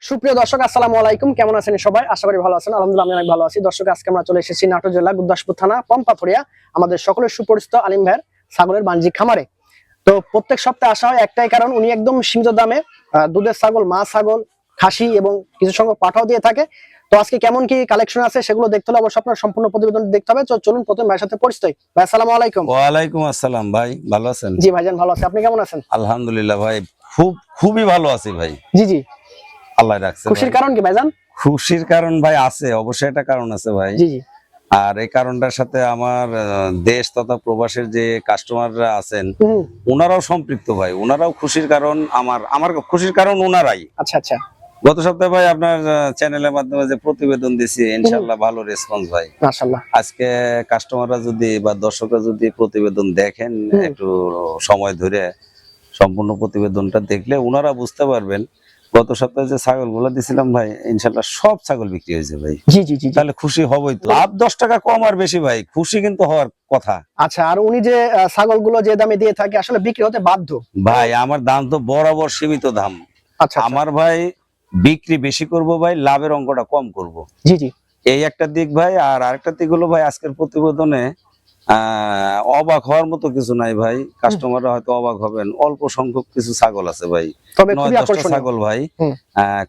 সুপ্রিয় দর্শক, আসসালামু আলাইকুম। কেমন আছেন সবাই? আশা করি ভালো আছেন। আলহামদুলিল্লাহ আমি অনেক ভালো আছি। দর্শক, আজকে আমরা চলে এসেছি নাটোর জেলা গুরদাসপুর থানা পম্পাথুরিয়া, আমাদের সকলের সুপরিচিত আলিম ভাইয়ের ছাগলের বাণিজ্যিক খামারে। তো প্রত্যেক সপ্তাহে আসা হয় একটাই কারণ, উনি একদম সীমিত দামে দুধের ছাগল, মা ছাগল, খাসি এবং কিছু সংখ্যক পাঠাও দিয়ে থাকে। তো আজকে কেমন কি কালেকশন আছে সেগুলো দেখতে হলে অবশ্যই আপনার সম্পূর্ণ প্রতিবেদন দেখতে হবে। তো চলুন প্রথমে ভাইয়ের সাথে পরিচিত হই। ভাই আসসালামু আলাইকুম। ওয়ালাইকুম আসসালাম ভাই, ভালো আছেন? জি ভাইজান, ভালো আছি। আপনি কেমন আছেন? আলহামদুলিল্লাহ ভাই, খুবই ভালো আছি ভাই। জি জি। আল্লাহ রাখছে। খুশির কারণ কি ভাইজান? খুশির কারণ ভাই আছে, অবশ্যই একটা কারণ আছে ভাই। জি জি। আর এই কারণটার সাথে আমার দেশ তথা প্রবাসের যে কাস্টমাররা আছেন ওনারাও সম্পৃক্ত ভাই। ওনারাও খুশির কারণ, আমার খুশির কারণ ওনারাই। আচ্ছা আচ্ছা। গত সপ্তাহে ভাই আপনার চ্যানেলের মাধ্যমে যে প্রতিবেদন দিছি, ইনশাআল্লাহ ভালো রেসপন্স ভাই। মাশাআল্লাহ। আজকে কাস্টমাররা যদি বা দর্শকরা যদি প্রতিবেদন দেখেন, একটু সময় ধরে সম্পূর্ণ প্রতিবেদনটা দেখলে ওনারা বুঝতে পারবেন গত সপ্তাহে যে ছাগলগুলো দিছিলাম ভাই, ইনশাআল্লাহ সব ছাগল বিক্রি হয়েছে ভাই। জি জি জি। তাহলে খুশি হবই তো। লাভ 10 টাকা কম আর বেশি ভাই, খুশি কিন্তু হওয়ার কথা। আচ্ছা, আর উনি যে ছাগলগুলো যে দামে দিয়ে থাকে আসলে বিক্রি হতে বাধ্য ভাই। আমার দাম তো বরাবর সীমিত দাম। আচ্ছা, আমার ভাই বিক্রি বেশি করব ভাই, লাভের অঙ্কটা কম করব। জি জি। এই একটা দিক ভাই। আর আরেকটা দিক হলো ভাই, আজকের প্রতিবেদনে অবাক হওয়ার মতো কিছু নাই ভাই। কাস্টমাররা হয়তো অবাক হবেন, অল্প সংখ্যক কিছু ছাগল আছে ভাই, তবে 9-10টা ছাগল ভাই।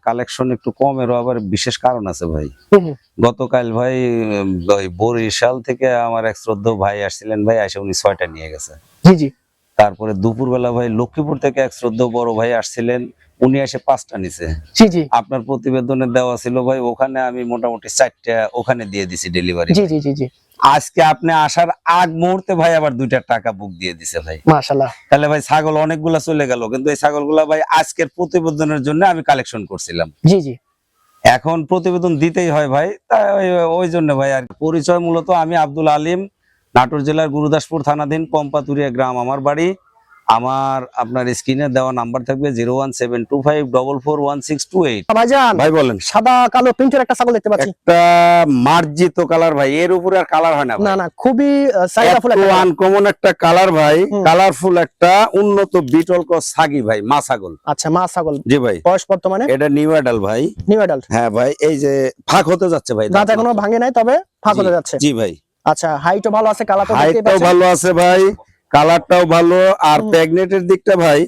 কালেকশন একটু কমেরও আবার বিশেষ কারণ আছে ভাই। গতকাল ভাই বরিশাল থেকে আমার এক শ্রদ্ধেয় ভাই আসছিলেন ভাই, এসে উনি 6টা নিয়ে গেছে। জি জি। তারপরে দুপুরবেলা ভাই লক্ষ্মীপুর থেকে এক শ্রদ্ধেয় বড় ভাই আসছিলেন, উনি এসে 5টা নিছে। জি জি। আপনার প্রতিবেদনে দেওয়া ছিল ভাই, ওখানে আমি মোটামুটি 4টা ওখানে দিয়ে দিছি ডেলিভারি। জি জি জি জি। আজকে আপনি আসার আগ মুহূর্তে ভাই আবার 2টা টাকা বুক দিয়ে দিছে ভাই। মাশাআল্লাহ। তাহলে ভাই ছাগল অনেকগুলা চলে গেল, কিন্তু এই ছাগলগুলা ভাই আজকের প্রতিবেদনের জন্য আমি কালেকশন করছিলাম। জি জি। এখন প্রতিবেদন দিতেই হয় ভাই, তাই ওই জন্য ভাই। আর পরিচয় মূলত আমি আব্দুল আলিম, নাটোর জেলার গুরুদাসপুর থানাধীন পম্পাথুরিয়া গ্রাম আমার বাড়ি। আমার আপনার স্ক্রিনে দেওয়া নাম্বার থাকবে 01725441628। ভাইজান, ভাই বলেন। সাদা কালো প্রিন্টের একটা ছাগল দেখতে পাচ্ছি। একটা মার্জিত কালার ভাই, এর উপরে আর কালার হয় না ভাই। না না, খুবই চাহিদাফুল একটা একটা আনকমন একটা কালার ভাই, কালারফুল একটা উন্নত বিটল ক্রস ছাগি ভাই, মা ছাগল। আচ্ছা, মা ছাগল। জি ভাই। বয়স বর্তমানে? এটা নিউ অ্যাডাল ভাই। New adult. হ্যাঁ ভাই, এই যে ফাঁক হতে যাচ্ছে ভাই, দাঁত এখনো ভাঙে নাই, তবে ফাঁক হতে যাচ্ছে। জি ভাই। আচ্ছা, হাইটও ভালো আছে, কালারটাও দেখতে হাইটটাও পাচ্ছেন। ভালো আছে ভাই, কালারটাও ভালো। আর প্রেগনেন্টের দিকটা ভাই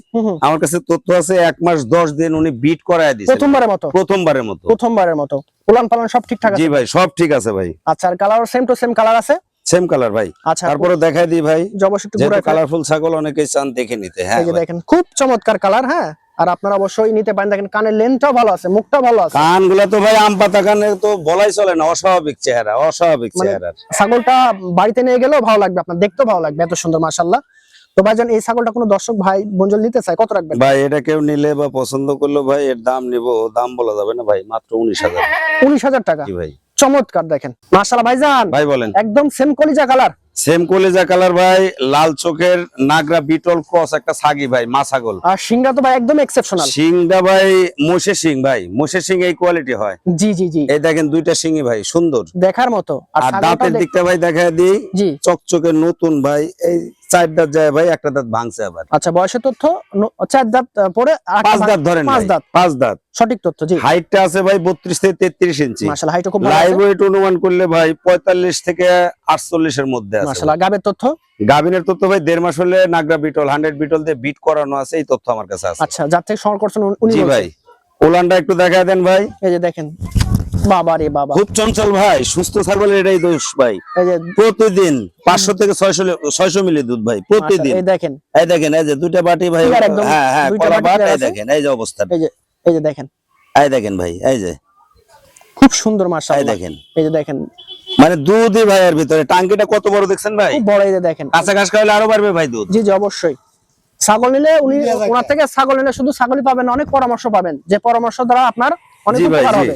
আমার কাছে তথ্য আছে, 1 মাস 10 দিন উনি বিট করায় দিয়েছে। প্রথমবারের মতো? প্রথমবারের মতো। প্রথমবারের মতো। উলান পালান সব ঠিকঠাক আছে? জি ভাই, সব ঠিক আছে ভাই। আচ্ছা, আর colour same to same colour আছে? সেম কালার ভাই। আচ্ছা, তারপরে দেখাই দিই ভাই, অবশ্যই একটু যেহেতু ঘুরাই কালারফুল ছাগল অনেকেই চান দেখে নিতে। হ্যাঁ এই যে দেখেন, খুব চমৎকার কালার। হ্যাঁ, আর আপনারা অবশ্যই নিতে পারেন। দেখেন কানের লেন্থটাও ভালো আছে, মুখটাও ভালো আছে। কানগুলা তো ভাই আম পাতা কানে তো বলাই চলে না, অস্বাভাবিক চেহারা, অস্বাভাবিক চেহারা। ছাগলটা বাড়িতে নিয়ে গেলেও ভালো লাগবে, আপনার দেখতেও ভালো লাগবে, এত সুন্দর মাশাআল্লাহ। তো ভাইজান, এই ছাগলটা কোনো দর্শক ভাই বঞ্জল নিতে চায়, কত রাখবেন ভাই? এটা কেউ নিলে বা পছন্দ করলো ভাই, এর দাম নিব, দাম বলা যাবে না ভাই, মাত্র 19,000। 19,000 টাকা? জি ভাই। চমৎকার। দেখেন মাশাআল্লাহ ভাইজান। ভাই বলেন। একদম সেম কলিজা কালার। সেম কলিজা কালার ভাই, লাল চোখের নাগরা বিটল ক্রস একটা ছাগি ভাই, মা ছাগল। আর সিংটা তো ভাই একদম এক্সেপশনাল। সিংটা ভাই মোষের সিং ভাই, মোষের সিং এই কোয়ালিটি হয়। জি জি জি। এই দেখেন 2টা সিংই ভাই সুন্দর দেখার মতো। আর দাঁতের দিকটা ভাই দেখায় দিই, জি চকচকে নতুন ভাই। এই 4 দাঁত যায় ভাই, একটা দাঁত ভাঙছে আবার। আচ্ছা, বয়সের তথ্য 4 দাঁত পরে 5 দাঁত ধরেন। 5 দাঁত। 5 দাঁত সঠিক তথ্য। জি। হাইটটা আছে ভাই 32 থেকে 33 ইঞ্চি। মাশাআল্লাহ, হাইটও খুব ভালো লাইভ আছে। ওয়েট অনুমান করলে ভাই 45 থেকে 48 এর মধ্যে আছে। মাশাআল্লাহ। গাবের তথ্য? গাবিনের তথ্য ভাই 1.5 মাস হলে নাগরা বিটল 100 বিটল দিয়ে বিট করানো আছে, এই তথ্য আমার কাছে আছে। আচ্ছা, যার থেকে সংগ্রহ করছেন উনি? জি ভাই। ওলানটা একটু দেখায় দেন ভাই। এই যে দেখেন, বাবা রে বাবা, খুব চঞ্চল ভাই, সুস্থ ছাগলের এটাই দোষ ভাই। এই যে প্রতিদিন 500 থেকে 600 মিলি দুধ ভাই প্রতিদিন। এই দেখেন, এই দেখেন, এই যে 2টা বাটি ভাই। হ্যাঁ হ্যাঁ, কলা বাট। এই দেখেন, এই যে অবস্থা। এই যে দেখেন, এই দেখেন ভাই, এই যে খুব সুন্দর মাশাআল্লাহ। এই দেখেন, এই যে দেখেন, মানে দুধই ভাই এর ভিতরে। টাঙ্কিটা কত বড় দেখছেন ভাই? খুব বড়। এই যে দেখেন, কাঁচা ঘাস খাওয়ালে আরো বাড়বে ভাই দুধ। জি জি অবশ্যই। ছাগল নিলে ওনার থেকে ছাগল নিলে শুধু ছাগলই পাবেন না, অনেক পরামর্শ পাবেন, যে পরামর্শ দ্বারা আপনার অনেক উপকার হবে।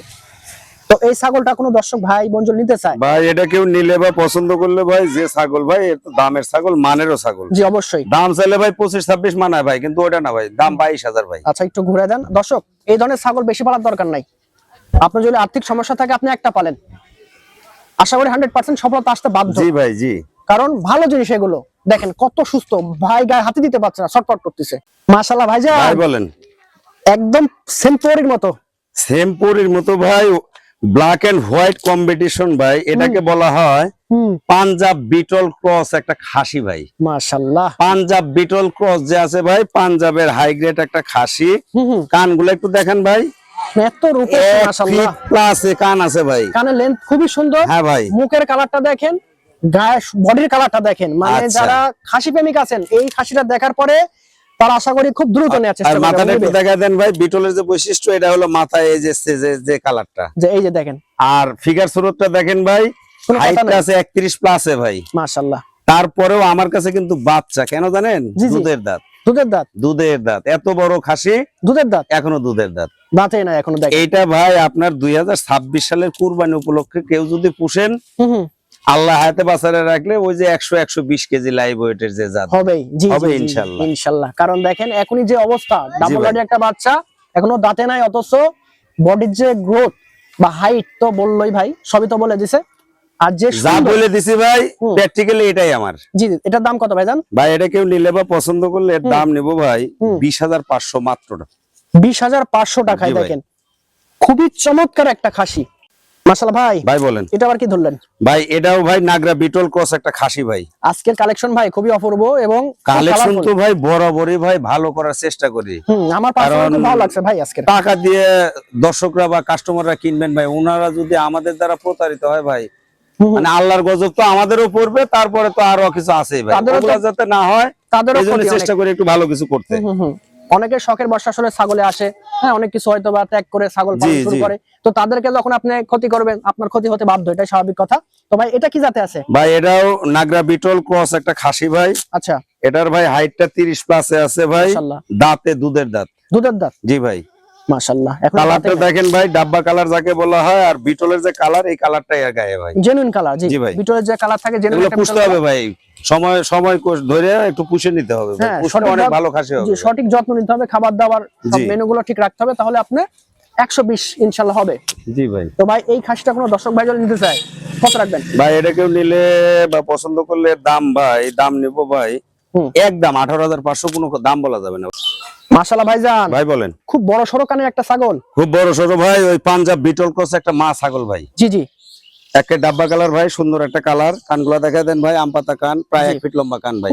তো এই ছাগলটা কোনো দর্শক ভাই বঞ্জল নিতে চায় ভাই, এটা কেউ নিলে বা পছন্দ করলে ভাই, যে ছাগল ভাই এর তো দামের ছাগল, মানেরও ছাগল। জি অবশ্যই। দাম চাইলে ভাই 25-26 মানায় ভাই, কিন্তু ওটা না ভাই, দাম 22,000 ভাই। আচ্ছা, একটু ঘুরে দেন। দর্শক, এই ধরনের ছাগল বেশি পালার দরকার নাই। আপনার যদি আর্থিক সমস্যা থাকে, আপনি একটা পালেন, আশা করি 100% সফলতা আসতে বাধ্য। জি ভাই, জি। কারণ ভালো জিনিস এগুলো। দেখেন কত সুস্থ ভাই, গায়ে হাতে দিতে পারছে না, ছটফট করতেছে। মাশাআল্লাহ ভাইজান। ভাই বলেন। একদম সেম পরির মতো। সেমপুরির মতো ভাই ব্ল্যাক এন্ড হোয়াইট কম্পিটিশন ভাই, এটাকে বলা হয় পাঞ্জাব বিটল ক্রস একটা খাসি ভাই। মাশাআল্লাহ, পাঞ্জাব বিটল ক্রস যে আছে ভাই, পাঞ্জাবের হাই গ্রেড একটা খাসি। কানগুলো একটু দেখেন ভাই, এত রূপে মাশাআল্লাহ, প্লাস কান আছে ভাই, কানের লেন্থ খুবই সুন্দর। হ্যাঁ ভাই, মুখের কালারটা দেখেন, গায়ের বডির কালারটা দেখেন, মানে আচ্ছা। যারা খাসি প্রেমিক আছেন এই খাসিটা দেখার পরে তারা আশা করি খুব দ্রুত নেওয়ার আর চেষ্টা করবে। মাথাটা একটু দেখা দেন ভাই, বিটলের যে বৈশিষ্ট্য এটা হলো মাথায় এই যে কালারটা, যে এই যে দেখেন, আর ফিগার স্রোতটা দেখেন ভাই, কোনো কথা হাইটটা নাই। আছে 31 প্লাসে ভাই। মাশাআল্লাহ, তারপরেও আমার কাছে কিন্তু বাচ্চা, কেন জানেন? জি, জি। দুধের দাঁত, দুধের দাঁত, দুধের দাঁত, এত বড় খাসি দুধের দাঁত, এখনো দুধের দাঁত। দাঁতে না এখনো দেখেন। এইটা ভাই আপনার 2026 সালের কুরবানি উপলক্ষে কেউ যদি পুষেন, হুম, আল্লাহ হাতে বাঁচারে রাখলে ওই যে 100-120 কেজি লাইভ ওয়েটের যে জাত হবেই, জি হবে জি, জি, ইনশাআল্লাহ। ইনশাআল্লাহ। কারণ দেখেন এখনই যে অবস্থা, ডাবল ভাই। বডি একটা বাচ্চা এখনো দাঁতে নাই, অথচ বডির যে গ্রোথ বা হাইট তো বললোই ভাই, সবই তো বলে দিছে। আর যে যা সুন্দর- বলে দিছি ভাই, হুম। প্র্যাকটিক্যালি এটাই আমার। জি জি, এটার দাম কত ভাইজান? ভাই এটা কেউ নিলে বা পছন্দ করলে এর দাম নেবো ভাই 20,500 মাত্র। 20,500 টাকায়। জি ভাই। দেখেন খুবই চমৎকার একটা খাসি, মাশাআল্লাহ। ভাই ভাই বলেন। এটা আবার কি ধরলেন? ভাই এটাও ভাই নাগরা বিটল ক্রস একটা খাসি ভাই। আজকের কালেকশন ভাই খুবই অপূর্ব এবং খুব কালেকশন colourful। তো ভাই বরাবরই ভাই ভালো করার চেষ্টা করি। আমার পার্সোনালি কারণ- খুব ভালো লাগছে ভাই আজকের। টাকা দিয়ে দর্শকরা বা কাস্টমাররা কিনবেন ভাই, ওনারা যদি আমাদের দ্বারা প্রতারিত হয় ভাই, মানে আল্লাহর গজব তো আমাদেরও পড়বে, তারপরে তো আরো কিছু আছে ভাই, তাদেরও তো- ওগুলা যাতে না হয় তাদেরও এই জন্য ক্ষতি চেষ্টা করি একটু ভালো কিছু করতে। অনেকের শখের বর্ষা আসলে ছাগলে আসে, হ্যাঁ, অনেক কিছু হয়তো বা ত্যাগ করে ছাগল পালন জি, শুরু জি। করে, তো তাদেরকে যখন আপনি ক্ষতি করবেন আপনার ক্ষতি হতে বাধ্য, এটাই স্বাভাবিক কথা। তো ভাই এটা কি জাতে আছে? ভাই এটাও নাগরা বিটল ক্রস একটা খাসি ভাই। আচ্ছা, এটার ভাই হাইটটা 30 প্লাসে আছে ভাই, মাশাআল্লাহ। দাঁতে দুধের দাঁত। দুধের দাঁত, জি ভাই। মাশাআল্লাহ। এখন কালারটা দেখেন ভাই, ডাব্বা কালার যাকে বলা হয়, আর বিটলের যে কালার এই কালারটাই এর গায়ে ভাই। জেনুইন কালার, জি জি ভাই। ভিতরে যে কালার থাকে জেনুইন এগুলো পুষতে হবে ভাই, সময় সময় ধরে একটু পুষে নিতে হবে ভাই, হ্যাঁ, পুষলে অনেক ভালো খাসি হবে। সঠিক যত্ন নিতে হবে, খাবার দাবার সব জি। মেনুগুলো ঠিক রাখতে হবে, তাহলে আপনি 120 ইনশাআল্লাহ হবে। জি ভাই। তো ভাই এই খাসিটা কোনো দর্শক ভাই যদি নিতে চায় কত রাখবেন? ভাই এটা কেউ নিলে বা পছন্দ করলে দাম ভাই, দাম নিবো ভাই একদম 18,500, কোনো দাম বলা যাবে না। মাশাআল্লাহ ভাইজান, ভাই বলেন। খুব বড় সড়ো কানের একটা ছাগল। খুব বড় সড়ো ভাই, ওই পাঞ্জাব বিটল ক্রস একটা মা ছাগল ভাই। জি জি, একটা ডাব্বা কালার ভাই, সুন্দর একটা কালার। কানগুলা দেখা দেন ভাই, আম পাতা কান, প্রায় জি। 1 ফিট লম্বা কান ভাই।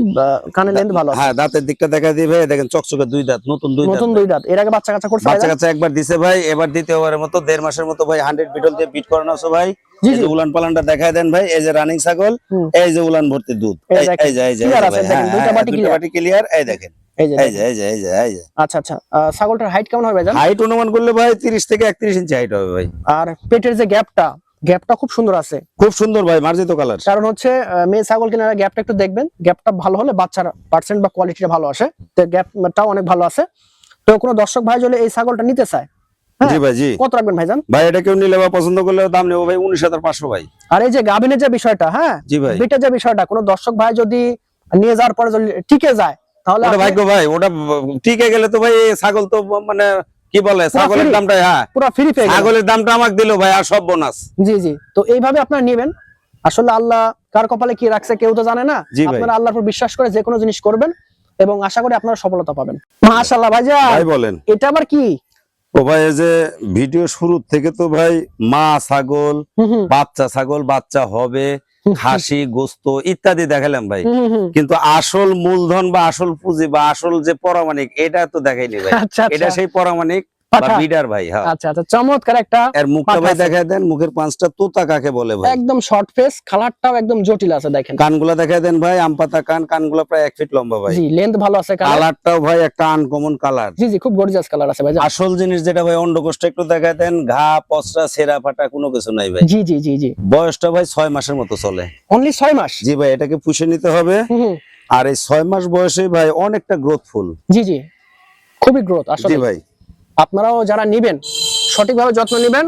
কানের লেন্থ ভালো আছে। হ্যাঁ, দাঁতের দিকটা দেখা দিই ভাই, দেখেন চকচকে 2 দাঁত, নতুন 2 দাঁত। নতুন 2 দাঁত, এর আগে বাচ্চা কাচ্চা করছে বাচ্চা ভাইজান? কাচ্চা একবার দিছে ভাই, এবার দ্বিতীয়বারের মতো 1.5 মাসের মতো ভাই 100 বিটল দিয়ে বিট করানো আছে ভাই। জি, এই জি। যে উলান পালানটা দেখায় দেন ভাই, এই যে রানিং ছাগল, এই যে উলান ভর্তি দুধ, এই এই দেখেন, এই যে এই যে clear আছে, ভাই, দেখেন, হ্যাঁ, দুইটা হ্যাঁ, বাটি দুইটা clear। বাটি ক্লিয়ার, এই দেখেন, এই যে এই যে দেখেন। এই যে এই যে এই যে। আচ্ছা আচ্ছা, ছাগলটার হাইট কেমন হবে ভাইজান? হাইট অনুমান করলে ভাই 30 থেকে 31 ইঞ্চি হাইট হবে ভাই। আর পেটের যে গ্যাপটা খুব সুন্দর আছে। খুব সুন্দর ভাই, মার্জিত কালার। কারণ হচ্ছে মেয়ে ছাগল কেনার গ্যাপটা একটু দেখবেন, গ্যাপটা ভালো হলে বাচ্চার পার্সেন্ট বা কোয়ালিটিটা ভালো আসে, তো গ্যাপটাও অনেক ভালো আছে। তো কোনো দর্শক ভাই যদি এই ছাগলটা নিতে চায়, হ্যাঁ, জি ভাই, জি কত রাখবেন ভাইজান? ভাই। এটা কেউ নিলে বা পছন্দ করলে দাম নেবো ভাই 19,500 ভাই। আর এই যে গাভিনের যে বিষয়টা, হ্যাঁ, জি ভাই। বিটের যে বিষয়টা, কোনো দর্শক ভাই যদি নিয়ে যাওয়ার পরে যদি টিকে যায় তাহলে ওটা আপনি ভাগ্য ভাই, ওটা টিকে গেলে তো ভাই এই ছাগল তো মানে কি বলে, ছাগলের free। দামটা, হ্যাঁ, পুরো ফ্রি পেয়ে গেলেন। ছাগলের দামটা আমাকে দিল ভাই, আর সব বোনাস। জি জি, তো এইভাবে আপনারা নেবেন। আসলে আল্লাহ কার কপালে কি রাখছে কেউ তো জানে না, জি ভাই। আপনারা আল্লাহর উপর বিশ্বাস করে যে কোনো জিনিস করবেন এবং আশা করি আপনারা সফলতা পাবেন। মাশাআল্লাহ ভাইজান, ভাই বলেন। এটা আবার কি? ও ভাই, এই যে ভিডিও শুরু থেকে তো ভাই মা ছাগল, বাচ্চা ছাগল, বাচ্চা হবে, খাসি, গোস্ত ইত্যাদি দেখালাম ভাই, কিন্তু আসল মূলধন বা আসল পুঁজি বা আসল যে পরামানিক এটা তো দেখাইনি ভাই। আচ্ছা, আচ্ছা। এটা সেই পরামানিক বা পাঠা। বিডার ভাই। হ্যাঁ, আচ্ছা আচ্ছা, চমৎকার একটা এর মুখটা পাঠা ভাই আছে। দেখায় দেন, মুখের পাঁচটা তোতা কাকে বলে ভাই। একদম শর্ট ফেস, কালারটাও একদম জটিল আছে দেখেন। কানগুলা দেখায় দেন ভাই, আম পাতা কান, কানগুলা প্রায় 1 ফিট লম্বা ভাই। জি, লেন্থ ভালো আছে, কালারটাও ভাই একটা আনকমন কালার। জি জি, খুব গর্জিয়াস কালার আছে ভাইজান। আসল জিনিস যেটা ভাই, অন্ডকোষ্ঠ একটু দেখায় দেন, ঘা পচরা ছেঁড়া ফাটা কোনো কিছু নাই ভাই। জি জি জি জি, বয়সটা ভাই 6 মাসের মতো চলে। অনলি 6 মাস। জি ভাই, এটাকে পুষে নিতে হবে। আর এই 6 মাস বয়সে ভাই অনেকটা গ্রোথফুল। জি জি, খুবই গ্রোথ জি আসলে। ভাই। আপনারাও যারা নিবেন সঠিকভাবে যত্ন নিবেন,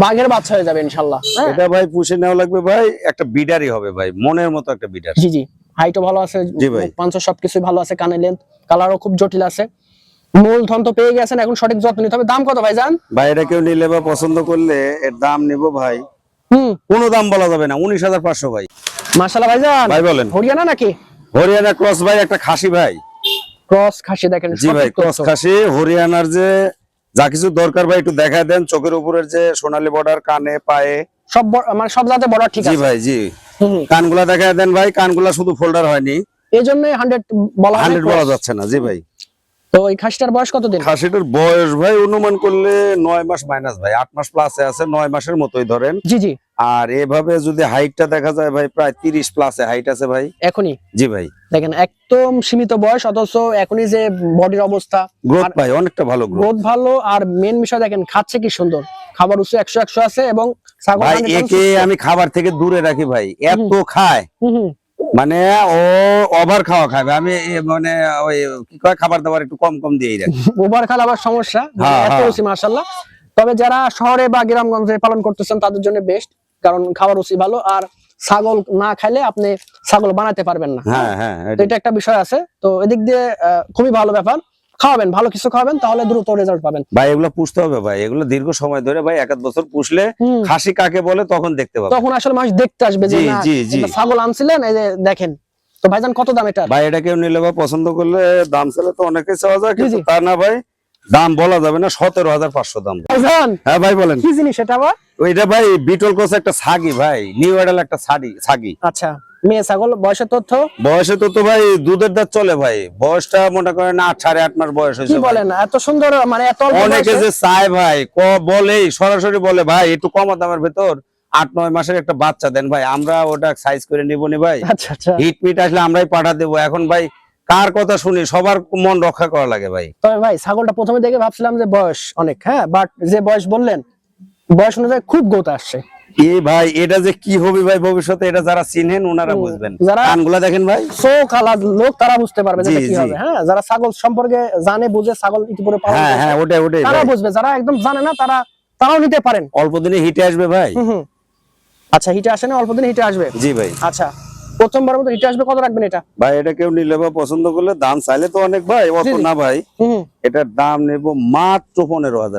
বাঘের বাচ্চা হয়ে যাবে ইনশাআল্লাহ। এটা ভাই পুষে নেওয়া লাগবে ভাই, একটা বিডারই হবে ভাই, মনের মতো একটা বিডার। জি জি, হাইটও ভালো আছে, জি ভাই। পাঁচ সবকিছু ভালো আছে, কানের লেন্থ, কালারও খুব জটিল আছে। মূলধন তো পেয়ে গেছেন, এখন সঠিক যত্ন নিতে হবে। দাম কত ভাইজান? ভাই এটা কেউ নিলে বা পছন্দ করলে এর দাম নিব ভাই, কোনো দাম বলা যাবে না, 19,500 ভাই। মাশাআল্লাহ ভাইজান, ভাই বলেন। হরিয়ানা নাকি? হরিয়ানা ক্রস ভাই, একটা খাসি ভাই। ক্রস খাসি দেখেন। জি ভাই, সঠিক ক্রস তথ্য। খাসি, হরিয়ানার যে যা কিছু দরকার ভাই একটু দেখা দেন, চোখের উপরের যে সোনালী বর্ডার, কানে পায়ে। সব মানে সব জাতে বড় ঠিক জি আছে। ভাই জি। হুম। কানগুলা দেখা দেন ভাই, কানগুলা শুধু ফোল্ডার হয়নি, এই জন্য 100 বলা হয় 100 বলা যাচ্ছে না। জি ভাই। তো এই খাসিটার বয়স কতদিন? খাসিটার বয়স ভাই অনুমান করলে 9 মাস মাইনাস ভাই, 8 মাস প্লাসে আছে, 9 মাসের মতোই ধরেন। জি জি। আর এভাবে যদি হাইটটা দেখা যায় ভাই, প্রায় 30 প্লাসে হাইট আছে ভাই এখনই জি ভাই। দেখেন একদম সীমিত বয়স, অথচ এখনই যে বডির অবস্থা, গ্রোথ ভাই অনেকটা ভালো গ্রোথ। গ্রোথ ভালো। আর মেন বিষয় দেখেন খাচ্ছে কি সুন্দর, খাবার রুচি 100 আছে। এবং ছাগল ভাই 100% একে সুস্থ। আমি খাবার থেকে দূরে রাখি ভাই, এত খায় হুম হুম। মানে ও ওভার খাওয়া খাবে। আমি মানে ওই কি কয়, খাবার দাবার একটু কম কম দিয়েই রাখি। ওভার খাল আবার সমস্যা, হ্যাঁ, এত হ্যাঁ। রুচি মাশাআল্লাহ। তবে যারা শহরে বা গ্রামগঞ্জে পালন করতেছেন তাদের জন্য বেস্ট, কারণ খাবার রুচি ভালো। আর ছাগল না খাইলে আপনি ছাগল বানাতে পারবেন না। হ্যাঁ হ্যাঁ তো এটা একটা বিষয় আছে। তো এদিক দিয়ে খুবই ভালো ব্যাপার। খাওয়াবেন, ভালো কিছু খাওয়াবেন, তাহলে দ্রুত রেজাল্ট পাবেন। ভাই এগুলো পুষতে হবে ভাই, এগুলো দীর্ঘ সময় ধরে ভাই, 1-1 বছর পুষলে হুম। খাসি কাকে বলে তখন দেখতে পাবে। তখন আসলে মানুষ দেখতে আসবে যে জি, না, জি, জি। একটা ছাগল আনছিলেন, এই যে দেখেন। তো ভাইজান কত দাম এটা? ভাই এটা কেউ নিলে বা পছন্দ করলে, দাম চাইলে তো অনেকে চাওয়া যায়, কিন্তু জি। তা না ভাই, দাম বলা যাবে না, 17,500 দাম। ভাইজান হ্যাঁ ভাই বলেন। কি জিনিস এটা আবার? ওইটা ভাই বিটল ক্রস একটা ছাগি ভাই, নিউ এডাল একটা ছাগি। আচ্ছা, মেয়ে ছাগল, বয়সের তথ্য বয়সে তো ভাই দুধের দাঁত চলে ভাই, বয়সটা মনে করেন 8-8.5 মাস বয়স কি হয়েছে ভাই। বলেন, এত সুন্দর মানে এত অল্প অনেকে বয়সে? যে চায় ভাই, বলেই সরাসরি বলে ভাই একটু কম দামের ভেতর 8-9 মাসের একটা বাচ্চা দেন ভাই, আমরা ওটা সাইজ করে নিব নি ভাই, আচ্ছা আচ্ছা। হিট মিট আসলে আমরাই পাঠা দেবো। এখন ভাই কার কথা শুনি, সবার মন রক্ষা করা লাগে ভাই। তবে ভাই ছাগলটা প্রথমে দেখে ভাবছিলাম যে বয়স অনেক, হ্যাঁ, বাট যে বয়স বললেন, বয়স অনুযায়ী খুব গোত আসছে। এ ভাই এটা যে কি হবে ভাই ভবিষ্যতে, এটা যারা চিনেন ওনারা বুঝবেন। যারা- কানগুলা দেখেন ভাই, চোখ আলাদা লোক, তারা বুঝতে পারবে যে জি, এটা কি জি। হবে। হ্যাঁ, যারা ছাগল সম্পর্কে জানে বুঝে, ছাগল ইতিপূর্বে পালন হ্যাঁ করেছে, হ্যাঁ ওটাই তারা ভাই। বুঝবে। যারা একদম জানে না, তারাও নিতে পারেন। অল্প দিনে হিটে আসবে ভাই। হুম হুম। আচ্ছা, হিটে আসে না, অল্প দিন হিটে আসবে। জি ভাই। আচ্ছা, প্রথমবার মতো হিটে আসবে, কত রাখবেন এটা? ভাই এটা কেউ নিলে বা পছন্দ করলে, দাম চাইলে তো অনেক ভাই, অত জি, জি। না ভাই, হুম হুম। এটার দাম নেব মাত্র 15,000।